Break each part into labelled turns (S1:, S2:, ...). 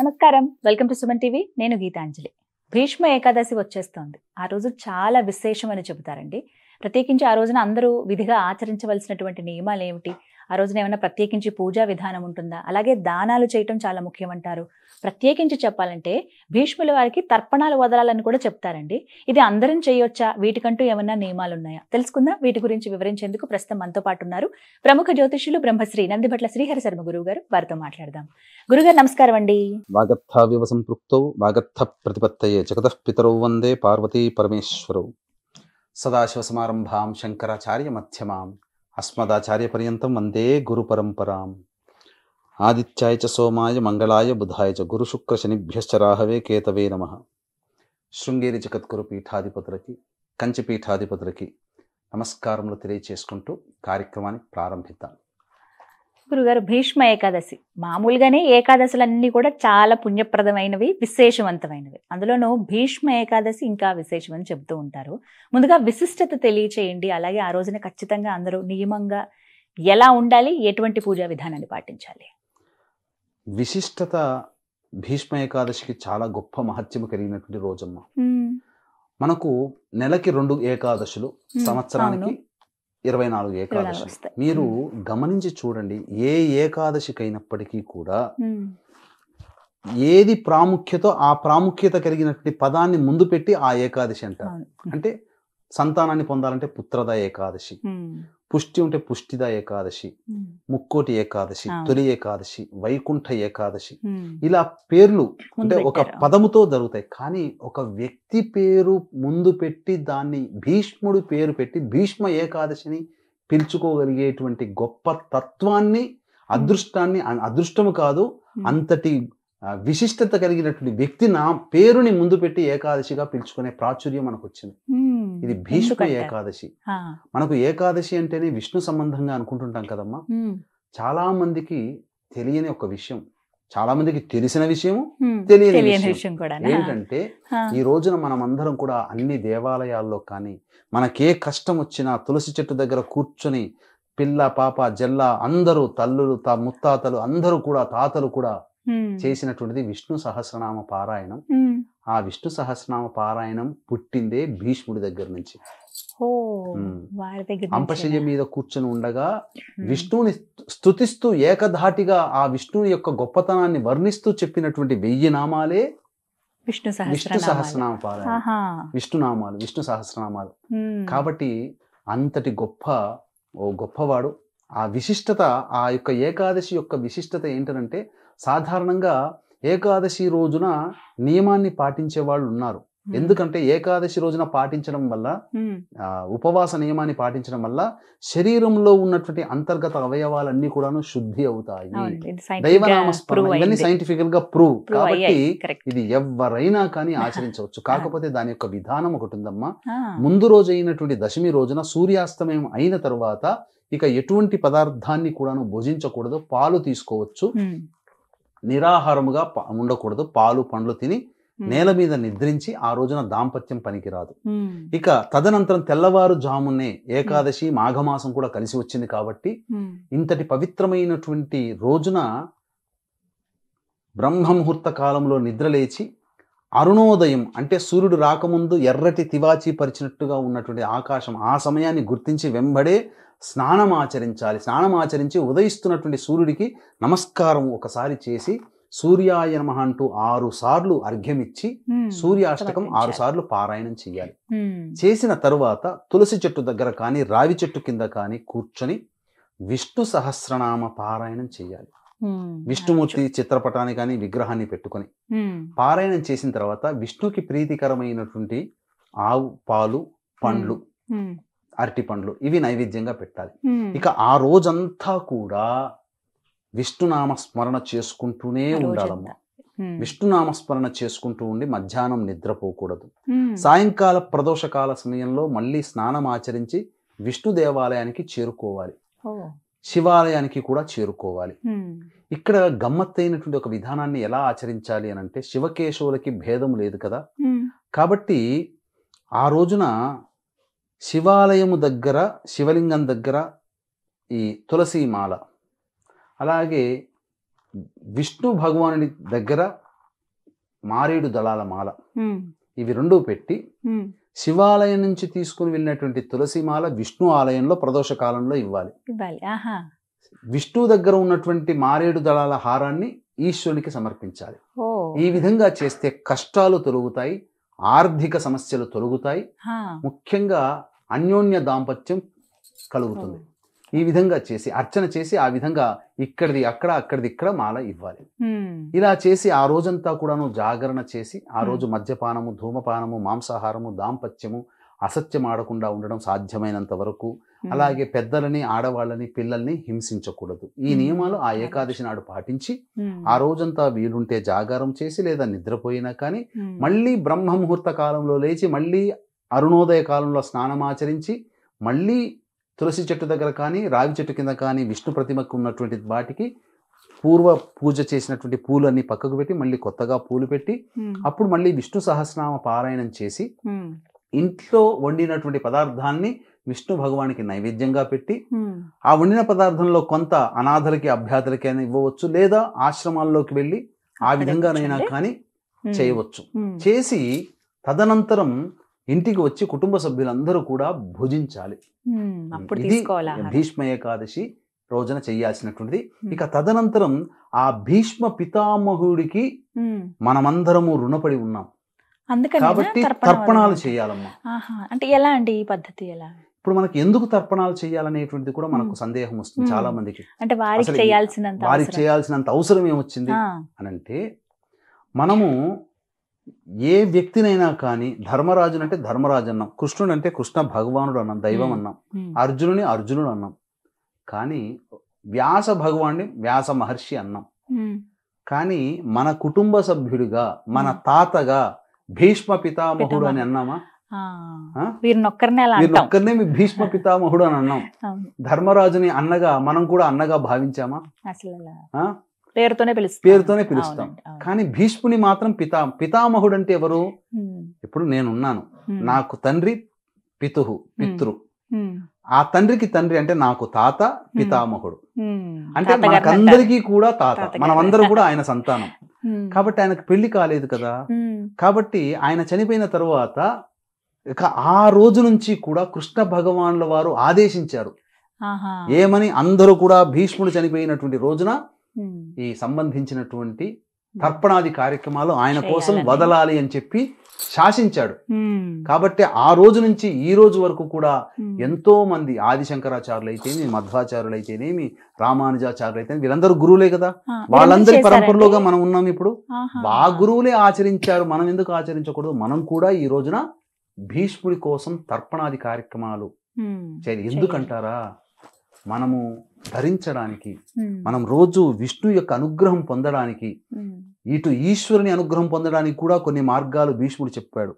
S1: నమస్కారం, welcome to Suman TV. నేను గీతాంజలి. భీష్మ ఏకాదశి వచ్చేస్తోంది. ఆ రోజు చాలా విశేషం అని చెబుతారండి. ప్రత్యేకించి ఆ రోజున అందరూ విధిగా ఆచరించవలసినటువంటి నియమాలు ఏమిటి, ఆ రోజున ఏమైనా ప్రత్యేకించి పూజా విధానం ఉంటుందా, అలాగే దానాలు చేయటం చాలా ముఖ్యమంటారు. ప్రత్యేకించి చెప్పాలంటే భీష్ముల వారికి తర్పణాలు వదలాలని కూడా చెప్తారండి. ఇది అందరం చేయొచ్చా, వీటికంటూ ఏమన్నా నియమాలు ఉన్నాయా, తెలుసుకుందాం. వీటి గురించి వివరించేందుకు ప్రస్తుతం మనతో పాటు ఉన్నారు ప్రముఖ జ్యోతిష్యులు బ్రహ్మశ్రీ నందిభట్ల శ్రీహరి శర్మ గురువు గారు. వారితో మాట్లాడదాం. గురుగారు నమస్కారం అండి.
S2: వాగర్థావివ సంపృక్తౌ వాగర్థ ప్రతిపత్తయే జగతః పితరౌ వందే పార్వతీ పరమేశ్వరౌ. సదాశివసమారంభాం శంకరాచార్య మధ్యమాం అస్మదాచార్య పర్యంతం వందే గురు పరంపరాం. ఆదిత్యాయ చ సోమాయ మంగళాయ బుధాయ చ గురు శుక్ర శనిభ్యశ్చ రాహవే కేతవే నమః. శృంగేరి జగద్గురు పీఠాధిపతులకి, కంచి పీఠాధిపతులకి నమస్కారములు తెలియచేసుకుంటూ కార్యక్రమాన్ని ప్రారంభిద్దాం.
S1: గురుగారు, భీష్మ ఏకాదశి మామూలుగానే ఏకాదశులన్నీ కూడా చాలా పుణ్యప్రదమైనవి, విశేషవంతమైనవి. అందులోనూ భీష్మ ఏకాదశి ఇంకా విశేషం అని చెబుతూ ఉంటారు. ముందుగా విశిష్టత తెలియచేయండి. అలాగే ఆ రోజున ఖచ్చితంగా అందరూ నియమంగా ఎలా ఉండాలి, ఎటువంటి పూజా విధానాన్ని పాటించాలి?
S2: విశిష్టత భీష్మ ఏకాదశికి చాలా గొప్ప మహత్యము కలిగినటువంటి రోజమ్మ. మనకు నెలకి 2 ఏకాదశులు, సంవత్సరానికి 24 ఏకాదశి. మీరు గమనించి చూడండి, ఏ ఏకాదశికైనప్పటికీ కూడా ఏది ప్రాముఖ్యతో ఆ ప్రాముఖ్యత కలిగినటువంటి పదాన్ని ముందు పెట్టి ఆ ఏకాదశి అంటారు. అంటే సంతానాన్ని పొందాలంటే పుత్రద ఏకాదశి, పుష్టి ఉంటే పుష్టిద ఏకాదశి, ముక్కోటి ఏకాదశి, తొలి ఏకాదశి, వైకుంఠ ఏకాదశి, ఇలా పేర్లు అంటే ఒక పదముతో జరుగుతాయి. కానీ ఒక వ్యక్తి పేరు ముందు పెట్టి దాన్ని భీష్ముడు పేరు పెట్టి భీష్మ ఏకాదశిని పిలుచుకోగలిగేటువంటి గొప్ప తత్వాన్ని, అదృష్టాన్ని, అదృష్టము కాదు అంతటి విశిష్టత కలిగినటువంటి వ్యక్తి నా పేరుని ముందు పెట్టి ఏకాదశిగా పిలుచుకునే ప్రాచుర్యం మనకు వచ్చింది. ఇది భీష్మ ఏకాదశి. మనకు ఏకాదశి అంటేనే విష్ణు సంబంధంగా అనుకుంటుంటాం కదమ్మా. చాలా మందికి తెలియని ఒక విషయం, చాలా మందికి తెలిసిన విషయము, తెలియని విషయం ఏంటంటే, ఈ రోజున మనం అందరం కూడా అన్ని దేవాలయాల్లో కానీ మనకే కష్టం వచ్చినా తులసి చెట్టు దగ్గర కూర్చొని పిల్ల పాప జల్ల అందరూ, తల్లులు ముత్తాతలు అందరూ కూడా, తాతలు కూడా చేసినటువంటిది విష్ణు సహస్రనామ పారాయణం. ఆ విష్ణు సహస్రనామ పారాయణం పుట్టిందే భీష్ముడి దగ్గర నుంచి. అంపశయ్య మీద కూర్చొని ఉండగా విష్ణువుని స్తుతిస్తూ ఏకధాటిగా ఆ విష్ణువు యొక్క గొప్పతనాన్ని వర్ణిస్తూ చెప్పినటువంటి 1000 నామాలే విష్ణు సహస్రనామ పారాయణం. విష్ణునామాలు, విష్ణు సహస్రనామాలు. కాబట్టి అంతటి గొప్పవాడు. ఆ విశిష్టత, ఆ యొక్క ఏకాదశి యొక్క విశిష్టత ఏంటంటే, సాధారణంగా ఏకాదశి రోజున నియమాన్ని పాటించే వాళ్ళు ఉన్నారు. ఎందుకంటే ఏకాదశి రోజున పాటించడం వల్ల, ఉపవాస నియమాన్ని పాటించడం వల్ల శరీరంలో ఉన్నటువంటి అంతర్గత అవయవాలన్నీ కూడాను శుద్ధి అవుతాయి. దైవనామస్మరణ, ఇవన్నీ సైంటిఫికల్ గా ప్రూవ్. కాబట్టి ఇది ఎవరైనా కానీ ఆచరించవచ్చు. కాకపోతే దాని యొక్క విధానం ఒకటి ఉందమ్మా. ముందు రోజు అయినటువంటి దశమి రోజున సూర్యాస్తమయం అయిన తర్వాత ఇక ఎటువంటి పదార్థాన్ని కూడాను భుజించకూడదు. పాలు తీసుకోవచ్చు, నిరాహారముగా ఉండకూడదు. పాలు పండ్లు తిని నేల మీద నిద్రించి ఆ రోజున దాంపత్యం పనికిరాదు. ఇక తదనంతరం తెల్లవారు జామునే ఏకాదశి, మాఘమాసం కూడా కలిసి వచ్చింది కాబట్టి ఇంతటి పవిత్రమైనటువంటి రోజున బ్రహ్మముహూర్త కాలంలో నిద్రలేచి అరుణోదయం అంటే సూర్యుడు రాకముందు ఎర్రటి తివాచి పరిచినట్టుగా ఉన్నటువంటి ఆకాశం, ఆ సమయాన్ని గుర్తించి వెంబడే స్నానం ఆచరించాలి. స్నానం ఆచరించి ఉదయిస్తున్నటువంటి సూర్యుడికి నమస్కారం ఒకసారి చేసి సూర్యాయ నమః అంటూ 6 సార్లు అర్ఘ్యమిచ్చి సూర్యాష్టకం 6 సార్లు పారాయణం చేయాలి. చేసిన తరువాత తులసి చెట్టు దగ్గర కానీ రావి చెట్టు కింద కానీ కూర్చొని విష్ణు సహస్రనామ పారాయణం చేయాలి. విష్ణుమూర్తి చిత్రపటాన్ని కానీ విగ్రహాన్ని పెట్టుకొని పారాయణం చేసిన తర్వాత విష్ణుకి ప్రీతికరమైనటువంటి ఆవు పాలు, పండ్లు, అరటి పండ్లు ఇవి నైవేద్యంగా పెట్టాలి. ఇక ఆ రోజంతా కూడా విష్ణునామ స్మరణ చేసుకుంటూనే ఉండాలమ్మా. విష్ణునామస్మరణ చేసుకుంటూ ఉండి మధ్యాహ్నం నిద్రపోకూడదు. సాయంకాల ప్రదోషకాల సమయంలో మళ్ళీ స్నానం ఆచరించి విష్ణు దేవాలయానికి చేరుకోవాలి, శివాలయానికి కూడా చేరుకోవాలి. ఇక్కడ గమ్మత్తైనటువంటి ఒక విధానాన్ని ఎలా ఆచరించాలి అని అంటే, శివకేశవులకి భేదం లేదు కదా. కాబట్టి ఆ రోజున శివాలయము దగ్గర, శివలింగం దగ్గర ఈ తులసి మాల, అలాగే విష్ణు భగవానుడి దగ్గర మారేడు దళాల మాల, ఇవి రెండు పెట్టి శివాలయం నుంచి తీసుకుని వెళ్ళినటువంటి తులసి మాల విష్ణు ఆలయంలో ప్రదోష కాలంలో ఇవ్వాలి. విష్ణు దగ్గర ఉన్నటువంటి మారేడు దళాల హారాన్ని ఈశ్వరునికి సమర్పించాలి. ఈ విధంగా చేస్తే కష్టాలు తొలగుతాయి, ఆర్థిక సమస్యలు తొలగుతాయి, ముఖ్యంగా అన్యోన్య దాంపత్యం కలుగుతుంది. ఈ విధంగా చేసి అర్చన చేసి ఆ విధంగా ఇక్కడిది అక్కడ అక్కడిది ఇక్కడ మాల ఇవ్వాలి. ఇలా చేసి ఆ రోజంతా కూడాను జాగరణ చేసి ఆ రోజు మద్యపానము, ధూమపానము, మాంసాహారము, దాంపత్యము, అసత్యం ఆడకుండా ఉండడం సాధ్యమైనంత వరకు, అలాగే పెద్దలని, ఆడవాళ్ళని, పిల్లల్ని హింసించకూడదు. ఈ నియమాలు ఆ ఏకాదశి నాడు పాటించి ఆ రోజంతా వీలుంటే జాగారం చేసి లేదా నిద్రపోయినా కానీ మళ్ళీ బ్రహ్మ ముహూర్త కాలంలో లేచి మళ్ళీ అరుణోదయ కాలంలో స్నానమాచరించి మళ్ళీ తులసి చెట్టు దగ్గర కానీ రావి చెట్టు కింద కానీ విష్ణు ప్రతిమకు ఉన్నటువంటి వాటికి పూర్వ పూజ చేసినటువంటి పూలన్నీ పక్కకు పెట్టి మళ్ళీ కొత్తగా పూలు పెట్టి అప్పుడు మళ్ళీ విష్ణు సహస్రనామ పారాయణం చేసి ఇంట్లో వండినటువంటి పదార్థాన్ని విష్ణు భగవానికి నైవేద్యంగా పెట్టి ఆ వండిన పదార్థంలో కొంత అనాథలకి, అభ్యాథలకి అయినా ఇవ్వవచ్చు, లేదా ఆశ్రమాల్లోకి వెళ్ళి ఆ విధంగానైనా కానీ చేయవచ్చు. చేసి తదనంతరం ఇంటికి వచ్చి కుటుంబ సభ్యులందరూ కూడా భుజించాలి. ఇది భీష్మ ఏకాదశి రోజున చేయాల్సినటువంటిది. ఇక తదనంతరం ఆ భీష్మ పితామహుడికి మనమందరము రుణపడి ఉన్నాం కాబట్టి తర్పణాలు చేయాలమ్మా.
S1: అంటే ఎలా అండి ఈ పద్ధతి? ఎలా
S2: ఇప్పుడు మనకి ఎందుకు తర్పణాలు చేయాలనేటువంటిది కూడా మనకు సందేహం వస్తుంది చాలా మందికి.
S1: అంటే వారికి
S2: చేయాల్సినంత అవసరం ఏమొచ్చింది అనంటే, మనము ఏ వ్యక్తినైనా కానీ ధర్మరాజును అంటే ధర్మరాజు అన్నాం, కృష్ణుడు అంటే కృష్ణ భగవానుడు అన్నాం, దైవం అన్నాం, అర్జునుని అర్జునుడు అన్నాం, కానీ వ్యాస భగవాన్ని వ్యాస మహర్షి అన్నాం. కానీ మన కుటుంబ సభ్యుడిగా, మన తాతగా భీష్మ పితామహుడు అని అన్నామా? వీరినొక్కరినే భీష్మ పితామహుడు అని అన్నాం. ధర్మరాజుని అన్నగా మనం కూడా అన్నగా భావించామా?
S1: పేరుతోనే
S2: పిలుస్తాం. కానీ భీష్ముని మాత్రం పితామహుడు అంటే ఎవరు? ఇప్పుడు నేనున్నాను, నాకు తండ్రి పితృ, ఆ తండ్రికి తండ్రి అంటే నాకు తాత పితామహుడు. అంటే మనకందరికీ కూడా తాత, మనమందరం కూడా ఆయన సంతానం. కాబట్టి ఆయనకు పెళ్లి కాలేదు కదా. కాబట్టి ఆయన చనిపోయిన తరువాత ఇక ఆ రోజు నుంచి కూడా కృష్ణ భగవానుల వారు ఆదేశించారు ఏమని, అందరూ కూడా భీష్ముడు చనిపోయినటువంటి రోజున ఈ సంబంధించినటువంటి తర్పణాది కార్యక్రమాలు ఆయన కోసం వదలాలి అని చెప్పి శాసించాడు. కాబట్టి ఆ రోజు నుంచి ఈ రోజు వరకు కూడా ఎంతో మంది ఆదిశంకరాచార్యులు అయితేనేమి, మధ్వాచార్యులు అయితేనేమి, రామానుజాచార్యులు అయితేనేమి, వీళ్ళందరూ గురువులే కదా. వాళ్ళందరి పరంపరలోగా మనం ఉన్నాం. ఇప్పుడు ఆ గురువులే ఆచరించారు, మనం ఎందుకు ఆచరించకూడదు? మనం కూడా ఈ రోజున భీష్ముడి కోసం తర్పణాది కార్యక్రమాలు చేయాలి. ఎందుకంటారా? మనము ధరించడానికి, మనం రోజు విష్ణు యొక్క అనుగ్రహం పొందడానికి, ఇటు ఈశ్వరుని అనుగ్రహం పొందడానికి కూడా కొన్ని మార్గాలు భీష్ముడు చెప్పాడు,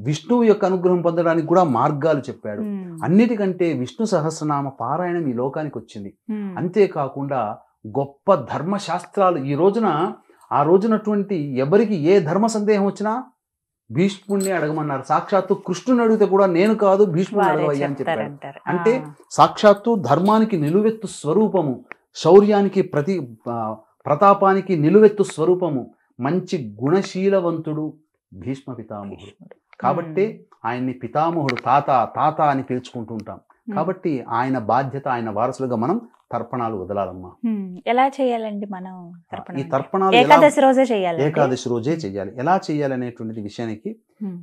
S2: విష్ణువు యొక్క అనుగ్రహం పొందడానికి కూడా మార్గాలు చెప్పాడు. అన్నిటికంటే విష్ణు సహస్రనామ పారాయణం ఈ లోకానికి వచ్చింది. అంతేకాకుండా గొప్ప ధర్మశాస్త్రాలు ఈ రోజున, ఆ రోజునటువంటి ఎవరికి ఏ ధర్మ సందేహం వచ్చినా భీష్ముడిని అడగమన్నారు. సాక్షాత్తు కృష్ణుని అడిగితే కూడా నేను కాదు భీష్ముడిని అడగవయ్యా అని చెప్పారు. అంటే సాక్షాత్తు ధర్మానికి నిలువెత్తు స్వరూపము, శౌర్యానికి ప్రతాపానికి నిలువెత్తు స్వరూపము, మంచి గుణశీలవంతుడు భీష్మ పితామహుడు. కాబట్టి ఆయన్ని పితామహుడు, తాత అని పిలుచుకుంటూ ఉంటాం. కాబట్టి ఆయన బాధ్యత, ఆయన వారసులుగా మనం తర్పణాలు వదలాలమ్మా.
S1: ఎలా చేయాలండి మనం?
S2: ఈ తర్పణాలు ఏకాదశి రోజే చేయాలి. ఎలా చేయాలి అనేటువంటి విషయానికి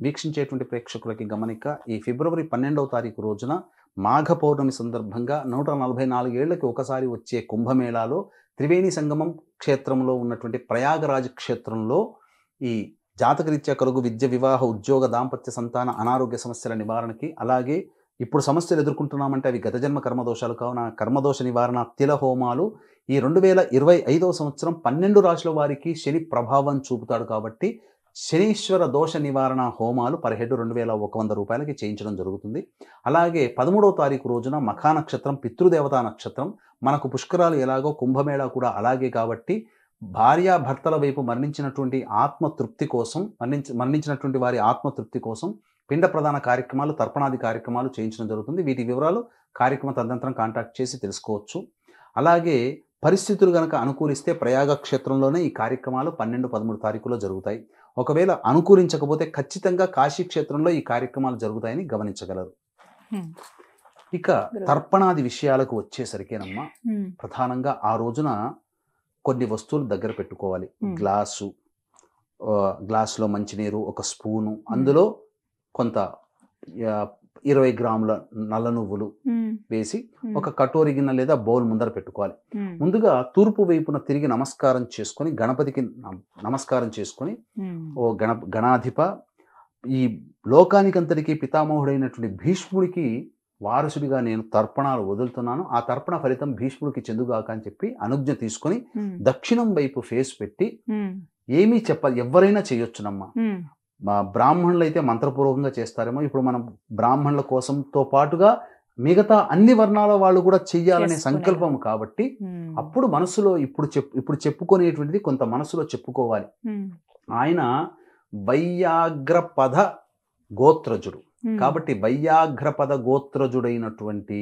S2: వీక్షించేటువంటి ప్రేక్షకులకి గమనిక, ఈ ఫిబ్రవరి 12వ తారీఖు రోజున మాఘ పౌర్ణమి సందర్భంగా 144 ఏళ్లకి ఒకసారి వచ్చే కుంభమేళాలో త్రివేణి సంగమం క్షేత్రంలో ఉన్నటువంటి ప్రయాగరాజ్ క్షేత్రంలో ఈ జాతకరీత్యా కలుగు విద్య, వివాహ, ఉద్యోగ, దాంపత్య, సంతాన, అనారోగ్య సమస్యల నివారణకి, అలాగే ఇప్పుడు సమస్యలు ఎదుర్కొంటున్నామంటే అవి గత జన్మ కర్మదోషాలు కావున కర్మదోష నివారణ తిల హోమాలు ఈ 2025వ సంవత్సరం 12 రాశుల వారికి శని ప్రభావం చూపుతాడు. కాబట్టి శనీశ్వర దోష నివారణ హోమాలు పర్ హెడ్ 2100 రూపాయలకి చేయించడం జరుగుతుంది. అలాగే 13వ తారీఖు రోజున మఖా నక్షత్రం, పితృదేవతా నక్షత్రం, మనకు పుష్కరాలు ఎలాగో కుంభమేళా కూడా అలాగే. కాబట్టి భార్యాభర్తల వైపు మరణించినటువంటి ఆత్మతృప్తి కోసం, మరణించినటువంటి వారి ఆత్మతృప్తి కోసం పిండ ప్రధాన కార్యక్రమాలు, తర్పణాది కార్యక్రమాలు చేయించడం జరుగుతుంది. వీటి వివరాలు కార్యక్రమ తదనంతరం కాంటాక్ట్ చేసి తెలుసుకోవచ్చు. అలాగే పరిస్థితులు గనక అనుకూలిస్తే ప్రయాగ క్షేత్రంలోనే ఈ కార్యక్రమాలు 12-13 తారీఖులో జరుగుతాయి. ఒకవేళ అనుకూలించకపోతే ఖచ్చితంగా కాశీ క్షేత్రంలో ఈ కార్యక్రమాలు జరుగుతాయని గమనించగలరు. ఇక తర్పణాది విషయాలకు వచ్చేసరికేనమ్మా, ప్రధానంగా ఆ రోజున కొన్ని వస్తువులు దగ్గర పెట్టుకోవాలి. గ్లాసులో మంచినీరు, ఒక స్పూను, అందులో కొంత 20 గ్రాముల నల్ల నువ్వులు వేసి ఒక కటోరి గిన్నె లేదా బౌల్ ముందర పెట్టుకోవాలి. ముందుగా తూర్పు వైపున తిరిగి నమస్కారం చేసుకొని గణపతికి నమస్కారం చేసుకొని, ఓ గణాధిప, ఈ లోకానికంతటికీ పితామహుడైనటువంటి భీష్ముడికి వారసుడిగా నేను తర్పణాలు వదులుతున్నాను, ఆ తర్పణ ఫలితం భీష్ముడికి చెందుగాక అని చెప్పి అనుజ్ఞ తీసుకొని దక్షిణం వైపు ఫేస్ పెట్టి ఏమీ చెప్పాలి. ఎవరైనా చేయొచ్చునమ్మా. బ్రాహ్మణులు అయితే మంత్రపూర్వకంగా చేస్తారేమో. ఇప్పుడు మనం బ్రాహ్మణుల కోసంతో పాటుగా మిగతా అన్ని వర్ణాల వాళ్ళు కూడా చెయ్యాలనే సంకల్పం కాబట్టి అప్పుడు మనసులో ఇప్పుడు చెప్పుకునేటువంటిది కొంత మనసులో చెప్పుకోవాలి. ఆయన వైయాగ్రపద గోత్రజుడు కాబట్టి వైయాగ్రపద గోత్రజుడైనటువంటి,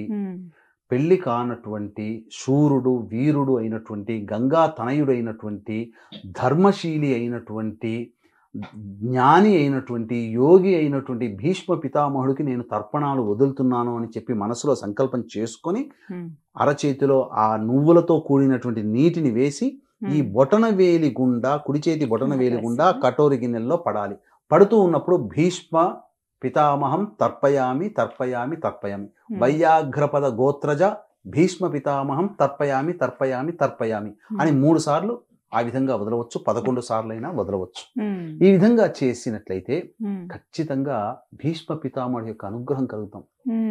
S2: పెళ్లి కానటువంటి, శూరుడు వీరుడు అయినటువంటి, గంగా తనయుడైనటువంటి, ధర్మశీలి అయినటువంటి, జ్ఞాని అయినటువంటి, యోగి అయినటువంటి భీష్మ పితామహుడికి నేను తర్పణాలు వదులుతున్నాను అని చెప్పి మనసులో సంకల్పం చేసుకొని అరచేతిలో ఆ నువ్వులతో కూడినటువంటి నీటిని వేసి ఈ బొటనవేలి గుండా, కుడి చేతి బొటనవేలి గుండా కటోరి గిన్నెల్లో పడాలి. పడుతూ ఉన్నప్పుడు భీష్మ పితామహం తర్పయామి తర్పయామి తర్పయామి, వైయాఘ్రపద గోత్రజ భీష్మ పితామహం తర్పయామి తర్పయామి తర్పయామి అని 3 సార్లు ఆ విధంగా వదలవచ్చు. 11 సార్లైనా వదలవచ్చు. ఈ విధంగా చేసినట్లయితే ఖచ్చితంగా భీష్మ పితామహుడి యొక్క అనుగ్రహం కలుగుతాం.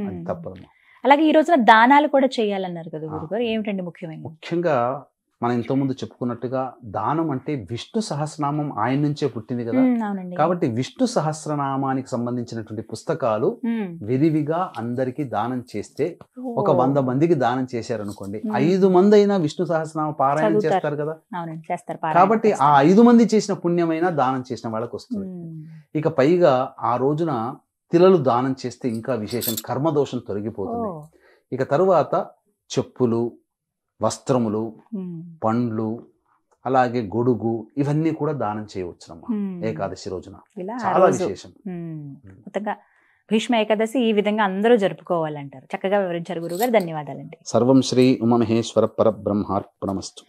S2: అది తప్పదమ్మా.
S1: అలాగే ఈ రోజున దానాలు కూడా చేయాలన్నారు కదా గురుగారు, ఏమిటండి
S2: ముఖ్యంగా మనం ఇంతకుముందు చెప్పుకున్నట్టుగా దానం అంటే విష్ణు సహస్రనామం ఆయన నుంచే పుట్టింది కదా. కాబట్టి విష్ణు సహస్రనామానికి సంబంధించినటువంటి పుస్తకాలు విరివిగా అందరికీ దానం చేస్తే, ఒక 100 మందికి దానం చేశారనుకోండి, 5 మంది అయినా విష్ణు సహస్రనామ పారాయణం చేస్తారు కదా. కాబట్టి ఆ 5 మంది చేసిన పుణ్యమైనా దానం చేసిన వాళ్ళకి వస్తుంది. ఇక పైగా ఆ రోజున తిలలు దానం చేస్తే ఇంకా విశేషం, కర్మదోషం తొలగిపోతుంది. ఇక తరువాత చెప్పులు, వస్త్రములు, పండ్లు, అలాగే గొడుగు, ఇవన్నీ కూడా దానం చేయవచ్చునమ్మా ఏకాదశి రోజున. చాలా విశేషం.
S1: మొత్తంగా భీష్మ ఏకాదశి ఈ విధంగా అందరూ జరుపుకోవాలంటారు. చక్కగా వివరించారు గురుగారు, ధన్యవాదాలండి.
S2: సర్వం శ్రీ ఉమామహేశ్వర పరబ్రహ్మార్పణమస్తు.